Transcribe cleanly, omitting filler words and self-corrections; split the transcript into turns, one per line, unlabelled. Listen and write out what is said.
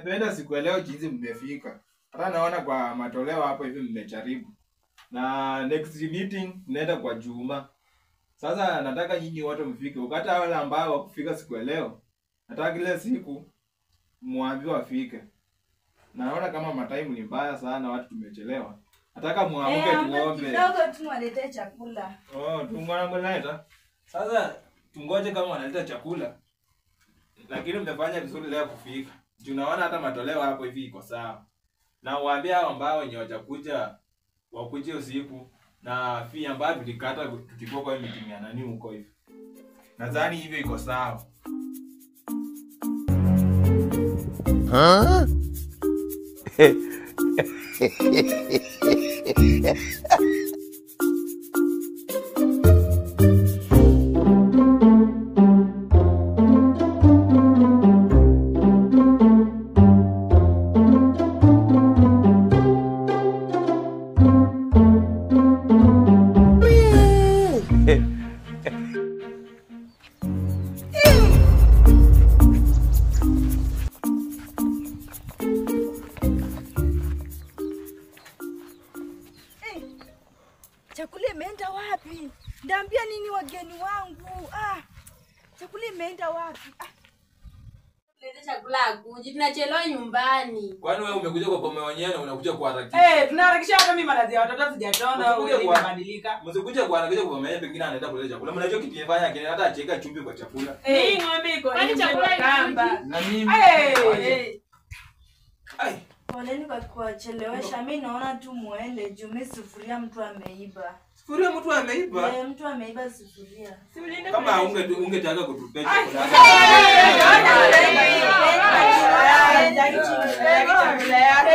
Napenda siku ya leo jinsi mmefika. Hata naona kwa matoleo hapo hivi mmejaribu. Na next meeting tunaenda kwa Juma. Sasa nataka nyinyi wote mfike. Ukata wale ambao wakufika siku ya leo. Nataka ile siku muambiwe wafike. Naona kama matime ni mbaya sana, watu tumechelewa. Nataka muamke tuombe.
Kidogo tu waletee chakula.
Tunaleta. Sasa tungoje kama wanaleta chakula. Lakini mmefanya vizuri leo kufika. Tunaona hata matoleo hapo hivi iko sawa. Na waambie hao ambao wenye watakuja wakuje usiku na fee ambayo tulikata tukikuwa kwa meeting ya nani huko hivi. Nadhani hivyo iko sawa.
Chakula imeenda wapi? Ndaambia nini wageni wangu? Chakula imeenda wapi?
Leta chakula akuji, tunachelewa nyumbani.
Kwani wewe umekuja kwa pombe wenyewe na unakuja kuharakisha?
Tunaharakisha hata mimi malazi ya watoto sijatona wewe unabadilika.
Msikuja kuharakisha kwa pombe pengine anaenda kuleta chakula. Mnajua kitu kinafanya kile hata acheka chumvi kwa chakula.
Hii ng'ombe iko
Kwani chakula
kamba.
Na mimi.
Poleni kwa kuwachelewesha. Mimi naona tu muende juu mimi sufuria mtu ameiba.
Sufuria mtu ameiba?
Mtu ameiba sufuria.
Kama ungetaka kutupea chakula.
Chakula yako.